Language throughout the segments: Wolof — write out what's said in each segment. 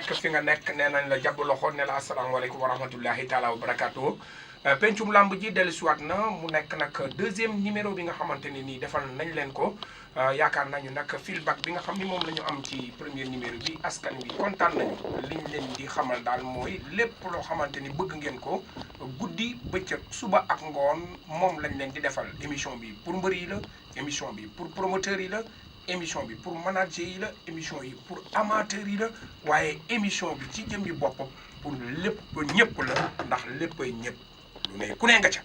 nekk fi nga nekk nee nañ la jàpp loxo ne la asalaamaaleykum wa rahmatullahi taala wa barakaatu. pencum lamb ji dellusiwaat na mu nekk nag deuxième numéro bi nga xamante ne nii defal nañ leen ko yaakaar nañu nag feedback bi nga xam ni moom la ñu am ci premier numéro bi askan wi kontaan nañu liñ leen di xamal daal mooy lépp loo xamante ni bëgg ngeen ko guddi bëccëg suba ak ngoon moom lañ leen di defal émission bi pour mbër yi la émission bi pour promoteurs yi la. émission bi pour manager yi la émission yi pour amateur yi la waaye émission bi ci jëmmi boppam pour lépp ñëpp la ndax léppay ñëpp lu ne ku ne nga ca.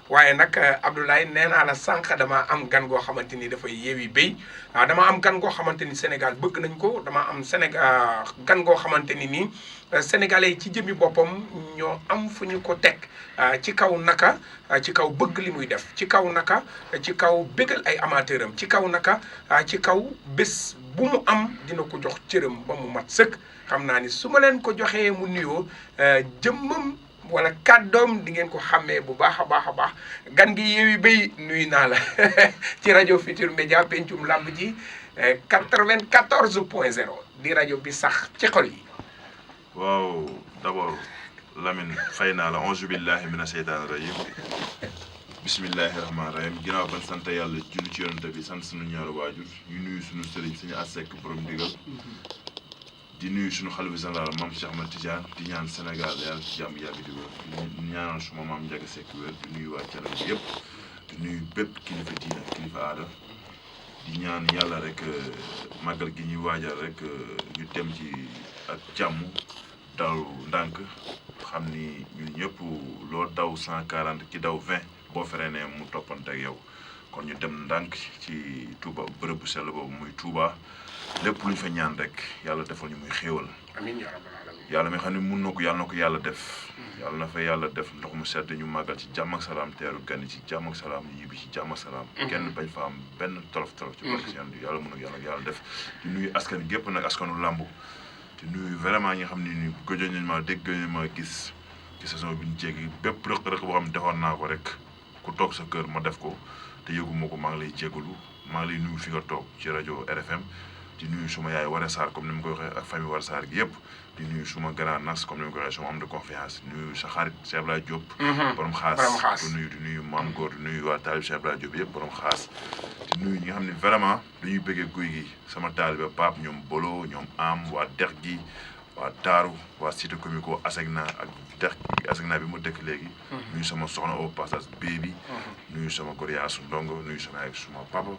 waaye nag Abdoulaye nee naa la sànq dama am gan goo xamante ni dafay yeewi béy dama am gan goo xamante ni Sénégal bëgg nañ ko dama am Sénégal gan goo xamante ni nii sénégalais yi ci jëmmi boppam ñoo am fu ñu ko teg ci kaw naka ci kaw bëgg li muy def ci kaw naka ci kaw bégal ay amateur am ci kaw naka ci kaw bés bu mu am dina ko jox cëram ba mu mat sëkk xam naa ni su ma leen ko joxee mu nuyoo jëmmam wala kàddoom di ngeen ko xàmmee bu baax a baax a baax gan gi yeewi béy nuyu naa la ci rajo Futur Média pencum làmb ji 94.0 di rajo bi sax ci xol yi. waaw d'abord Lamine fay naa la auzu billahi mina seytaani rajim bismillahi rahmaani rahim ginnaaw ban sant yàlla julli ci yonent bi sant suñu ñaari waajur ñu nuyu suñu sëriñ suñu asek borom ndigal di nuyu suñu xalifa général maam Cheikh Ahmed Tidiane di ñaan Sénégal yàlla ci jàmm yàgg di wér di ñaanal suma maam Ndiaga Seck wér di nuyu waa Thiel bi yëpp di nuyu bépp kilifa diina kilifa aada di ñaan yàlla rek màggal gi ñuy waajal rek ñu dem ci ak jàmm daw ndànk xam ni ñun ñëpp loo daw 140 ki daw 20 boo freiné mu toppante ak yow kon ñu dem ndànk ci Touba bërëb bu sell boobu muy Touba. lépp lu ñu fa ñaan rek yàlla defal ñu muy xéewal. amiin yaa rabbal aalamiin. yàlla mi xam ne mun na ko yàlla na ko yàlla def. yàlla na fa yàlla def ndox mu sedd ñu màggal ci jàmm ak salaam teeru gan ci jàmm ak salaam ñu ñibbi ci jàmm ak salaam. kenn bañ fa am benn tolof tolof. ci barke seen yàlla mun na yàlla def. di nuyu askan gépp nag askanu làmb di nuyu vraiment ñi nga xam ne ni gëjoon nañ ma dégg gëjoon ma gis ci saison bi ñu jéggi bépp rëq-rëq boo xam ne defoon naa ko rek ku toog sa kër ma def ko te yëguma ko maa ngi lay jégalu maa ngi lay nuyu fi nga toog ci rajo RFM di nuyu suma yaay Waré Sarr comme ni ma koy waxee ak famille Waré Sarr gi yëpp di nuyu suma grand nas comme ni ma koy waxee suma am de confiance di nuyu sa xarit Cheikh Abdoulaye Diop. borom xaas di nuyu maam góor di nuyu waa taalib Cheikh Abdoulaye Diop yëpp borom xaas di nuyu ñi nga xam ne vraiment dañuy bëggee guy gi sama taalibe Pape ñoom Bolo ñoom am waa dex gi waa Daaru waa Cité Comico Asegna ak dex gi Asegna bi mu dëkk léegi. nuyu sama soxna au passage bébi. nuyu sama góor yaasu ndongo nuyu sama yaay suma papa.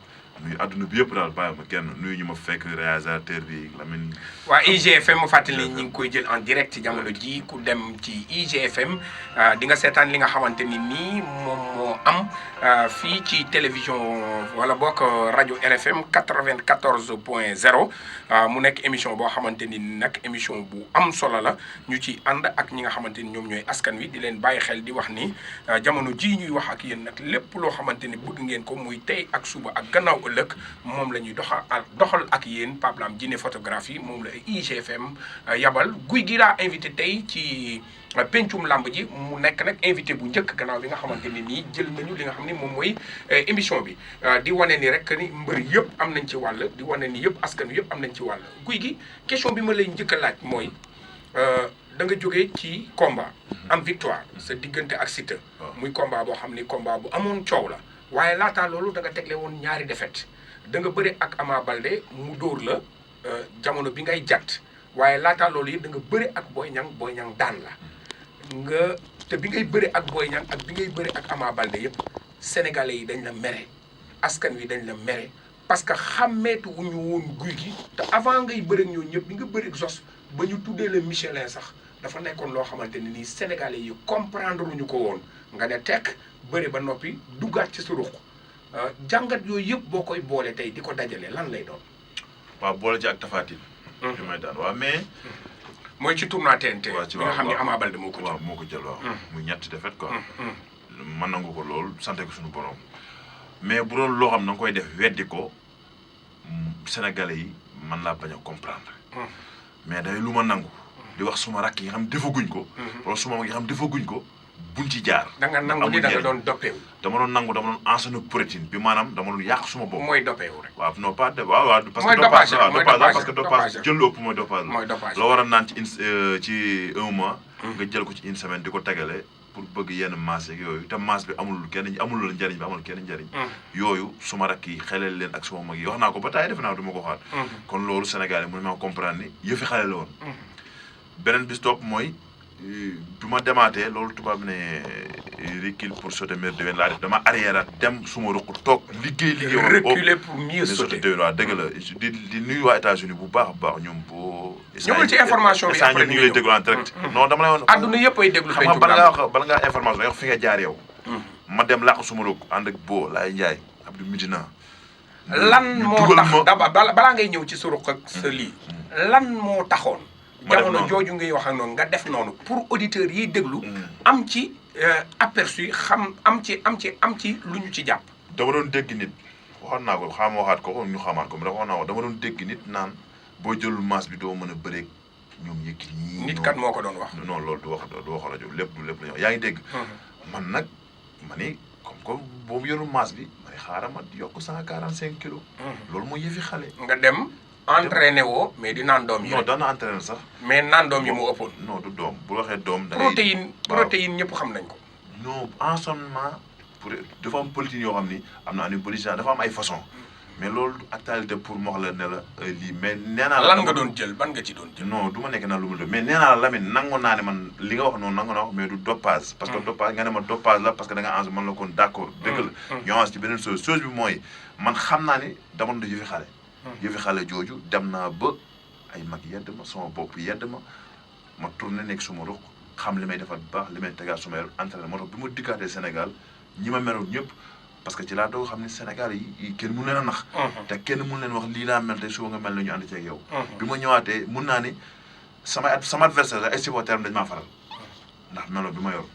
nuyu àdduna bi yëpp daal bàyyi ma kenn nuyu ñu ma fekk réalisateur bi Lamine. waa IGFM mu fàttali ñi ngi koy jël en direct ci jamono ji ku dem ci IGFM di nga seetaan li nga xamante ni nii moom moo am fii ci télévision wala bokk rajo RFM 94.0 mu nekk émission boo xamante ni nag émission bu am solo la ñu ci ànd ak ñi nga xamante ni ñoom ñooy askan wi di leen bàyyi xel di wax ni jamono ji ñuy wax ak yéen nag lépp loo xamante ni bëgg ngeen ko muy tey ak suba ak gannaaw ëllëg moom la ñuy doxal ak yéen Pape Lam Djiné photographie moom la IGFM yabal guy gi laa invité tey ci pencum lamb ji mu nekk nag invité bu njëkk gannaaw bi nga xamante ni nii jël nañu li nga xam ni moom mooy émission bi di wane ni rek ni mbër yëpp am nañ ci wàll di wane ni yëpp askan wi yëpp am nañ ci wàll guy gi question bi ma lay njëkk a laaj mooy da nga jógee ci combat am victoire sa diggante ak Siteu muy combat boo xam ni combat bu amoon coow la waaye laataa loolu da nga tegle woon ñaari défaite da nga bëre ak Ama Baldé mu dóor la jamono bi ngay jàtt waaye laataa loolu yëpp da nga bëre ak Boy Niang daan la nga te bi ngay bëre ak Boy Niang ak bi ngay bëre ak Ama Baldé yëpp sénégalais yi dañ la mere askan wi dañ la mere parce que xàmmeetu wu ñu woon guy gi te avant ngay bëre ak ñooñu ñëpp bi nga bëre ak Zos ba ñu tuddee le Michelin sax dafa nekkoon loo xamante ne nii sénégalais yi comprendre luñu ko woon nga ne tekk bëri ba noppi duggaat ci sa ruq jàngat yooyu yëpp boo koy boole tey di ko dajale lan lay doon. waaw boole ci ak Tafatine. li may daan waaw mais. mooy ci tournoi TNT. waaw ci bi nga xam ne Ama Baldé moo ko jël. waaw moo ko jël waaw. muy ñetti défaite quoi. mën nangu ko lool sant ko suñu borom. mais bu doon loo xam na nga koy def weddi ko Sénégalais yi mën laa bañ a comprendre. mais day lu ma nangu. di wax suma rakk yi nga xam defaguñ ko. wala suma mag yi nga xam defaguñ ko buñ ci jaar. da nga nangu ni da nga doon doppeewu. dama doon nangu dama doon enseigne protéine bi maanaam dama doon yàq suma bopp. mooy doppeewu rek. waaw non pas de waaw parce mooy que dopage parce que dopage jël lu ëpp mooy dopage la. mooy dopage loo war a naan ci 1 mois. nga jël ko ci 1 semaine di ko tegale pour bëgg yenn masse yeeg yooyu te masse bi amul la njariñ bi amul kenn njariñ. yooyu suma rakk yi xelal leen ak suma mag yi wax naa ko ba taay defe naa du ma ko xaat. kon loolu Sénégal yi mën naa comprendre ni yëfi xale la woon. beneen bis topp mooy bi ma demaatee loolu tubaab ne recul pour sauter meilleur déwén laa def dama arrière dem suma ruq toog liggéey woon. reculer pour mieux sauter déwén waaw dëgg la di nuyu waa États-Unis bu baax a baax ñoom boo. ñëwal ci information bi après ñu ngi lay déglu en direct. non dama lay woon. àdduna yëpp ay déglu. xam nga bala ngaa information da nga fi nga jaar yow. ma dem làq suma ruq ànd ak Bo Laye Ndiaye Abdou Midina. lan moo tax balaa ngay ñëw ci sa ruq ak sa lii. lan moo taxoon. jamono jooju ngay wax ak noonu nga def noonu pour auditeurs yiy déglu. am ci aperçu xam am ci lu ñu ci jàpp. dama doon dégg nit waxoon naa ko xam waxaat ko ñu xamaat ko dafa wax naa ko dama doon dégg nit naan boo jëlul masse bi doo mën a bëreeg ñoom yëkki ñii. nit kat moo ko doon wax. non loolu du wax rajo lépp la ñu wax yaa ngi dégg. man nag ma ni comme boobu yorul masse bi ma ne xaaral ma yokk 145 kilos. loolu mooy yëfi xale. nga dem. entraîné woo mais di naan doom yi. non daan na entraîné sax. mais naan doom yi mu ëppoon. non du doom bu waxee doom. da ngay protéine ñëpp xam nañ ko. non enseignement pour dafa am politique yoo xam ni am na anabolisant dafa am ay façon mais loolu actualité pour mu wax la ne la lii mais nee naa la. lan nga doon jël ban nga ci doon jël. non du ma nekk naa lu mu doon mais nee naa la Lamine nangu naa ne man li nga wax noonu nangu naa wax mais du dopage. parce que dopage nga ne ma dopage la parce que da nga enseigné man la kon d' accord. dëgg la ñoo ci beneen chose bi mooy man xam naa ni dama doon yëfi xale. yëfi xale jooju dem naa ba ay mag yedd ma sama bopp yedd ma tourné nekk suma ruq xam li may defar bu baax li may tegaat suma yaram entraîné moo tax bi ma dikkaatee Sénégal ñi ma meroon ñëpp parce que ci laa doog xam ne Sénégal yi kenn mun leen a nax. te kenn mun leen wax lii laa mel tey suba nga mel na ñu ànd ceeg yow. bi ma ñëwaatee mun naa ni sama adversaire ay supporter dañ maa faral ndax melo bi ma yor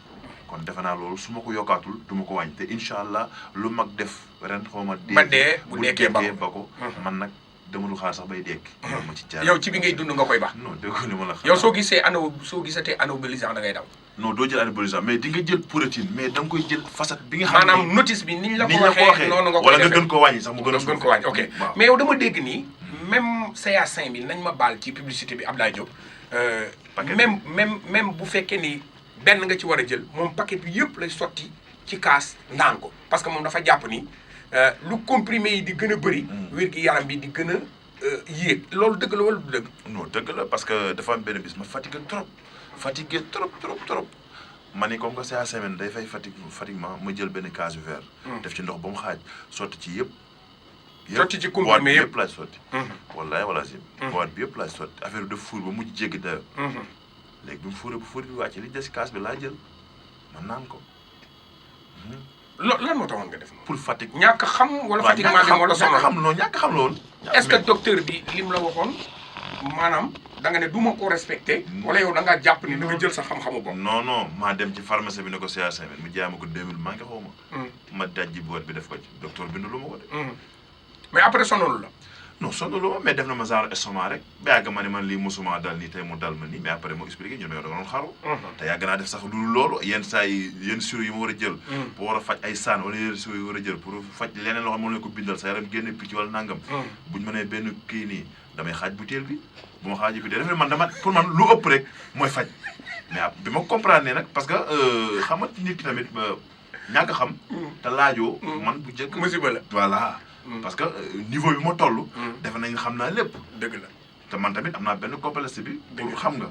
kon defe naa loolu su ma ko yokkaatul du ma ko wàññi te incha allah lu mag def ren xaw ma. ba dee bu dekkee ba ko man nag. dama du xaar sax bay dekk. ma ci jaar yow ci bi ngay dund nga koy baax. non dégg nga li ma la xam. yow soo gisatee anabolisant da ngay daw. non doo jël anabolisant mais di nga jël protéine mais da nga koy jël facette bi nga xam ne maanaam notice bi niñ la ko waxee noonu nga koy defee wala nga gën ko wàññi sax mu gën ko wàññi ok mais yow dama dégg nii même CA 5000 nañ ma baal ci publicité bi Abdoulaye Diop. même bu fekkee ni benn nga ci war a jël moom paquet bi yëpp lay sotti ci kaas naan ko parce que moom dafa jàpp ni lu comprimé yi di gën a bëri. wér gi yaram bi di gën a yéeg loolu dëgg la wala du dëgg. non dëgg la parce que dafa am benn bis ma fatigué trop ma ni comme que c'est à semaine day fay fatiguement ma jël benn kaas bu vert. def ci ndox ba mu xaaj sotti ci yëpp. sotti ci comprimé yëpp laay sotti. wallaay wala si. boîte bi yëpp laay sotti affaire bi def fuur ba mujj jéggi dayoo. léegi bi mu fuuree bu fuur bi wàcce li des kaas bi laa jël ma naan ko. lan moo taxoon nga def noonu. pour fatigue. ñàkk xam wala fatiguement bi moo la sonal ñàkk xam loolu. est-ce que docteur bi lim la waxoon maanaam da nga ne du ma ko respecté. wala yow da ngaa jàpp ni da nga jël sa xam-xamu bopp. non maa dem ci pharmacie bi ne ko CA 5000 mu jaay ma ko 2000 maa ngi xaw ma. ma dajji boîte bi def ko ci docteur bindu lu ma ko de. mais après sonalu la. non sonalu ma mais def na ma genre estomac rek ba yàgg ma ne man lii mosuma dal nii tey mu dal ma nii mais après moo expliqué ñu ne ma yow da nga doon xaru. te yàgg naa def sax lu loolu yenn saa yi yenn suro yi ma war a jël. pour war a faj ay saan wala yenn suro yi war a jël pour faj leneen loo xam ne moom la ko bindal sa yaram génne picc wala nangam. buñ mënee benn kii nii damay xaaj butéel bi bu ma xaajee butéel dafa man dama pour man lu ëpp rek mooy faj mais bi ma comprendre ne nag parce que xam nga nit ki tamit ñàkk xam. te laajoo. man bu njëkk musiba la voilà. parce que niveau bi ma toll. defe nañ xam naa lépp. dëgg la te man tamit am naa benn complexe bi. pour xam nga.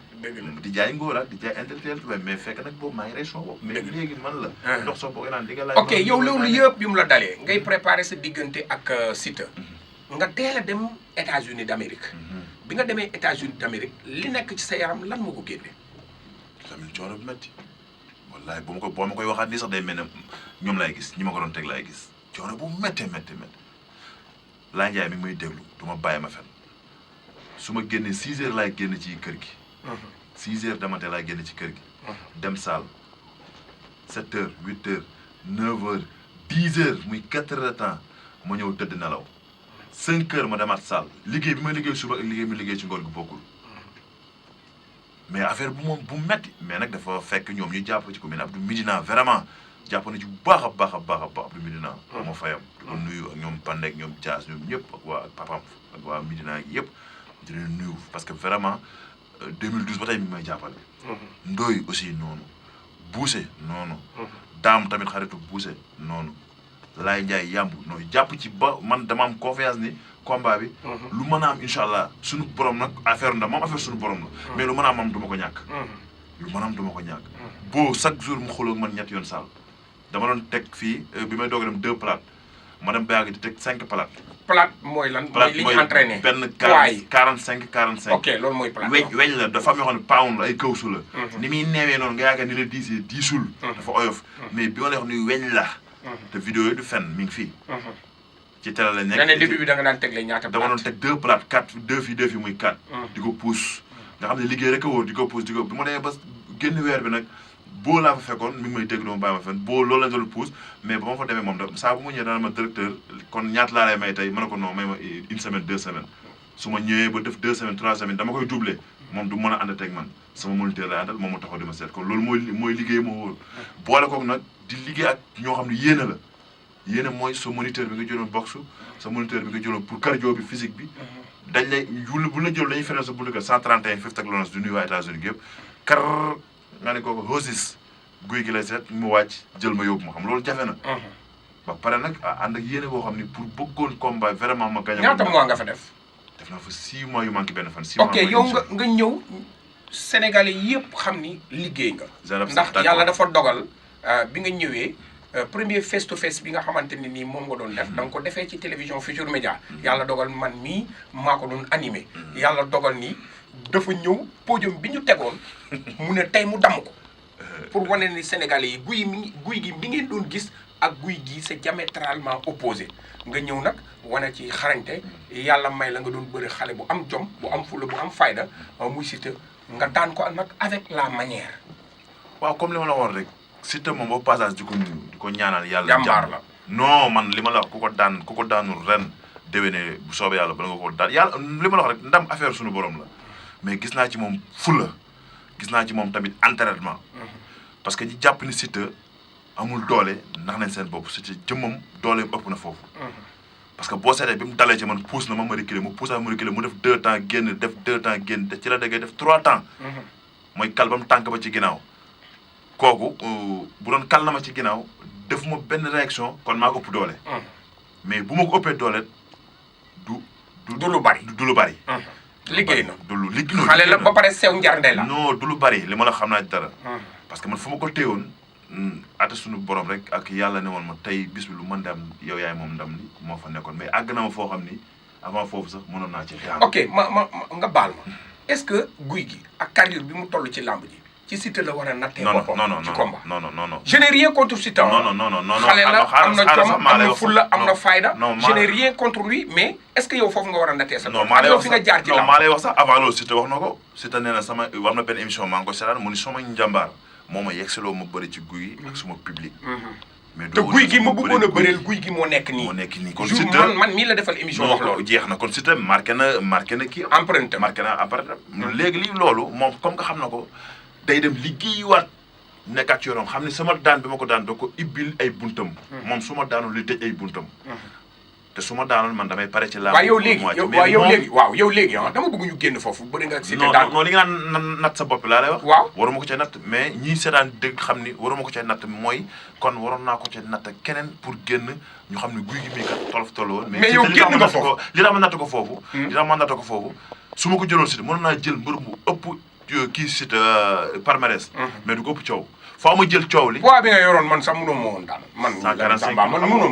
di jaay ngóor ak di jaay intellectuel mais fekk nag boobu maa ngi rey son bopp. mais léegi man la. ndox soo boogee naan di nga laaj. ok yow loolu yëpp bi mu la dalee. ngay préparer sa diggante ak Siteu. nga teel a dem États-Unis d'Amérique. bi nga demee États-Unis d'Amérique li nekk ci sa yaram lan moo ko génne. tamit coono bu métti wallaay boo ma koy waxaat nii sax day mel ne ñoom laay gis ñi ma ko doon teg laay gis coono bu méttee. Laye Ndiaye mi ngi may déglu du ma bàyyi ma fen su ma génnee 6 heures laay génn ci kër gi. 6 heures dama laay génn ci kër gi. dem salle 7 heures 8 heures 9 heures 10 heures muy 4 heures de temps ma ñëw tëdd nelaw 5 heures ma demaat salle liggéey bi ma liggéey suba ak liggéey mi liggéey ci ngoon gi bokkul. mais affaire bu moom bu metti mais nag dafa fekk ñoom ñu jàpp ci ko mel Abdou Midina vraiment jàpp na ci bu baax a baax Abdou Midina moo fayam di ko nuyu ak ñoom Bandé ak ñoom Dias ñoom ñëpp ak waa papam ak waa Midina yëpp di leen nuyu parce que vraiment 2012 ba tey mi ngi may jàppale Ndoye aussi noonu Bousse noonu Daam tamit xaritu Bousse noonu Laye Ndiaye yàmb nooy jàpp ci ba man dama am confiance ni combat bi lu mën a am incha allah suñu borom nag affaire ndam moom affaire suñu borom la mais lu mën a am du ma ko ñàkk lu mën a am du ma ko ñàkk boo chaque jour mu xuloo man ñetti yoon saal dama doon teg fii bi may doog a dem 2 plates ma dem ba yàgg di teg 5 plates plate mooy lan mooy li ñu entraîné benn 45 ok loolu mooy plate weñ la dafa am yoo xam ne pound la ay kawsu la ni muy neewee noonu nga yaakaar ni la diisee diisul dafa oyof mais bi ma lay wax ni weñ la te vidéo yi du fen mi ngi fii ci télé la nekk nga ne début bi da nga daan tegle ñaata dama doon teg 2 plates 4 2 fii muy 4 di ko pousse nga xam ne liggéey rek a wóor di ko pousse di ko bi ma demee ba génn weer bi nag boo laa fa fekkoon mi ngi may dégg dama bàyyi ma fen boo loolu lañ doon pousse mais ba ma fa demee moom da saa bu mu ñëwee dana ma directeur kon ñaata laa lay may tey ma ne ko non may ma 1 semaine 2 semaines su ma ñëwee ba def 2 semaines 3 semaines dama koy doublé moom du mën a ànd teg man sama moniteur lay àndal moom mu taxaw di ma seet kon loolu mooy liggéey moo wóor boole koog nag di liggéey ak ñoo xam ne yéene la yéene mooy sa moniteur bi nga jëloon boxe sa moniteur bi nga jëloon pour cardio bi physique bi dañ lay bu la jël dañuy feneen sa buntu kër 131 Fifth ak Lawrence du nuyu waa États-Unis gépp kar nga ne kooku hosis guy gi lay seet mu wàcc jël ma yóbbu ma xam loolu jafe na ba pare nag ànd ak yéene boo xam ni pour bëggoon combat vraiment ma gañ ñaata mois nga fa def naa fa 6 mois yu manqué benn fan 6 mois ok yow nga ñëw Sénégalais yëpp xam ni liggéey nga ndax yàlla dafa dogal bi nga ñëwee premier face to face bi nga xamante ne nii moom nga doon def da nga ko defee ci télévision Futurs Médias yàlla dogal man mii maa ko doon animé yàlla dogal ni dafa ñëw podium bi ñu tegoon mu ne tey mu damm ko pour wane ni Sénégalais yi guy gi bi ngeen doon gis ak guy gi c'est diamétralement opposé nga ñëw nag wane ci xarañte yàlla may la nga doon bëri xale bu am jom bu am fula bu am fayda muy Siteu nga daan ko nag avec la manière. waaw comme li ma la waxoon rek Siteu moom au passage di ko ñaanal yàlla. jàmbaar la non man li ma la wax ku ko daanul ren déwénee bu soobee yàlla bala nga ko daan yàlla li ma la wax rek ndam affaire suñu borom la mais gis naa ci moom fula gis naa ci moom tamit entraînement. parce que ñi jàpp ni Siteu amul doole ndax nañ seen bopp Siteu jëmmam doole ëpp na foofu. parce que boo seetee bi mu dalee ci man pousse na ma reculer mu pousse ma reculer mu def 2 temps génn def 2 temps génn te ci la déggee def 3 temps. mooy kal ba mu tànk ba ci ginnaaw. kooku bu doon kal na ma ci ginnaaw def ma benn réaction kon maa ko ëpp doole. mais bu ma ko ëppee doole du lu bari. du lu bari. liggéey na du lu liggéey xale la ba pare sew njarnde la. non du lu bari li ma la xam naa ci dara. parce que man fu ma ko téyewoon ate suñu borom rek ak yàlla ne woon ma tey bis bi lu mën dem yow yaay moom ndam li moo fa nekkoon mais àgg na ma foo xam ni avant foofu sax mënoon naa ci xeex. ok ma nga baal ma est-ce que guy gi ak carrière bi mu toll ci làmb ji ci Siteu la war a nattee boppam ci combat non je n'ai rien contre Siteu. non xale la am na jom am na fulla am na fayda. je n'ai rien contre lui mais est-ce que yow foofu nga war a nattee sa bopp. maa lay wax fi nga jaar ci làmb. maa lay wax sax avant loolu Siteu wax na ko Siteu nee na sama am na benn émission maa ngi ko seetaan mu ni sama njàmbaar moo ma yegsiloo ma bëri ci guy ak suma public. mais te guy gi ma bëggoon a bëreel guy gi moo nekk nii. moo nekk nii kon Siteu man mii la defal émission wax loolu. jeex na kon Siteu marqué na kii. empreinte marqué na empreinte léegi lii loolu moom comme nga xam na ko day dem liggéeyiwaat nekkaat ci yoonam xam ne sama daan bi ma ko daan doo ko ibbil ay buntam. moom su ma daanul li tëj ay buntam. te su ma daanoon man damay pare ci laa. waaw yow léegi dama bëgg ñu génn foofu bëri nga. Siteu daan non li nga naan natt sa bopp laa lay wax. waaw waruma ko cee natt mais ñii seetaan dëgg xam ni waruma ko cee natt mooy kon waroon naa ko cee natt keneen pour génn ñu xam ne guy gi mii kat tolof tolloon. mais yow génn nga foofu li tax ma natt ko foofu. su ma ko jëloon Siteu mënoon naa jël mbër bu ëpp kii Siteu palmarès. mais du ko ëpp coow. faaw ma jël coow li. poids bi nga yoroon man sax mënoo ma woon daan. man 145 man mënoo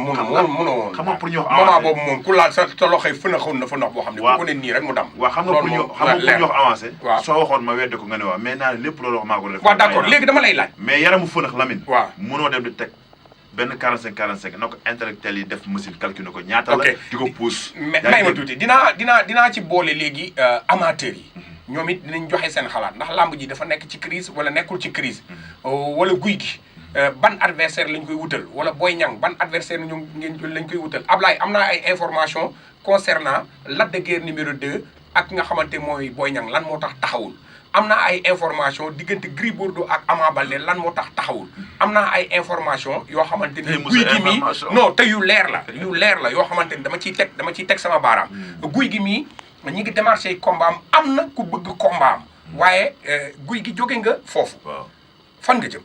woon. xam nga pour ñu wax moment boobu moom ku laal sa loxoy fënaxoon na fa ndox boo xam ne. waaw ku ko ne nii rek mu dam. waaw xam nga pour ñu wax avancé. waaw soo waxoon ma wedde ko nga ne waaw mais naa lépp loolu wax maa ko def. waaw d'accord léegi dama lay laaj. mais yaramu fënax Lamine. waaw mënoo dem di teg benn 45 na ko intellectuel yi def machine calculé ko ñaata la. di ko pousse. may ma tuuti dinaa ci boole léegi amateurs yi. ñoom it dinañ joxe seen xalaat ndax làmb ji dafa nekk ci crise wala nekkul ci crise wala guy gi ban adversaire lañ koy wutal wala Boy Niang ban adversaire lañ koy wutal Ablaye am naa ay information concernant Lac de Guiers numéro 2 ak nga xamante mooy Boy Niang lan moo tax taxawul am naa ay information diggante Gris Bordeaux ak Ama Baldé lan moo tax taxawul am naa ay information yoo xamante ni guy gi mii non te yu leer la yoo xamante ni dama ciy teg sama baaraam guy gi mii ñi ngi démarché combat am na ku bëgg combat am waaye guy gi jóge nga foofu fan nga jëm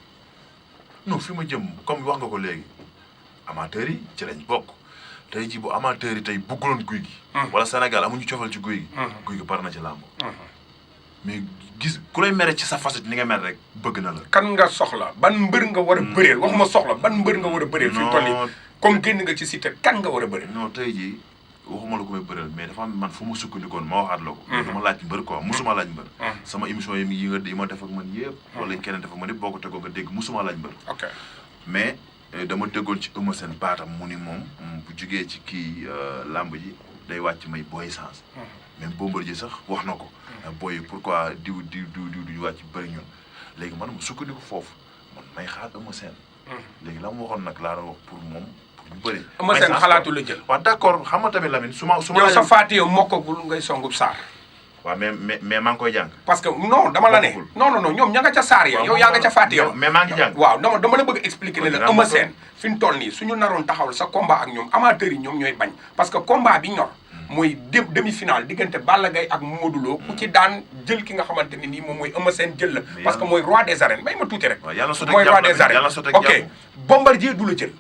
non fi ma jëm comme wax nga ko léegi amateurs yi ci lañ bokk tey ji bu amateurs yi tey bëgguloon guy gi wala Sénégal amuñu cofal ci guy gi par na ci làmb mais gis ku lay mere ci sa facette ni nga mer rek bëgg na la kan nga soxla ban mbër nga war a bëreel waxuma soxla ban mbër nga war a bëreel fi mu toll nii comme génn nga ci Siteu kan nga war a bëreel non tey jii waxuma la ko may bëreel mais dafa am man fu ma sukkandikoon ma waxaat la ko dama laaj mbër quoi musuma laaj mbër sama émission yi ma def ak man yëpp wala keneen def ak man yëpp boo ko tegoo nga dégg musuma laaj mbër ok mais dama déggoon ci Eumeu Sène baatam mu ni moom bu jugee ci kii làmb ji day wàcc may booy sens même Bombardier sax wax na ko booy pourquoi diw duñu wàcc bëri ñun léegi man ma sukkandiku foofu man may xaar Eumeu Sène léegi la mu waxoon nag laa doon wax pour moom pour ñu bëri Eumeu Sène xalaatu la jël waaw d'accord xam nga tamit Lamine su ma yow sa faati yow mokkagul ngay songub saar waaw mais maa ngi koy jàng parce que non dama la ne non ñoom ña nga ca saar ya yow yaa nga ca faati yow mais maa ngi jàng waaw dama la bëgg expliquer ne la Eumeu Sène fi mu toll nii suñu naroon taxawal sa combat ak ñoom amateurs yi ñoom ñooy bañ parce que combat bi ñor mooy demi-finale diggante Balla Gaye ak Modou Lo ku ci daan jël ki nga xamante ne nii moom mooy Eumeu Sène jël la parce que mooy roi des arènes may ma tuuti rek mooy roi des arènes ok Bombardier du la jël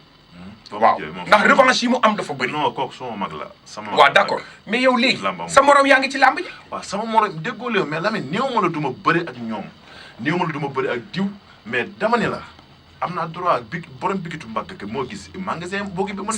waaw ndax revanche yi mu am dafa bëri non kooku sama mag la sama waaw d'accord mais yow léegi sa morom yaa ngi ci làmb ji waaw sama morom déggoo léew mais Lamine néew ma la du ma bëri ak ñoom néew ma la du ma bëri ak diw mais dama ne la am naa droit bi borom bikitu mbàgg ke moo gis magasin boo gi bi mën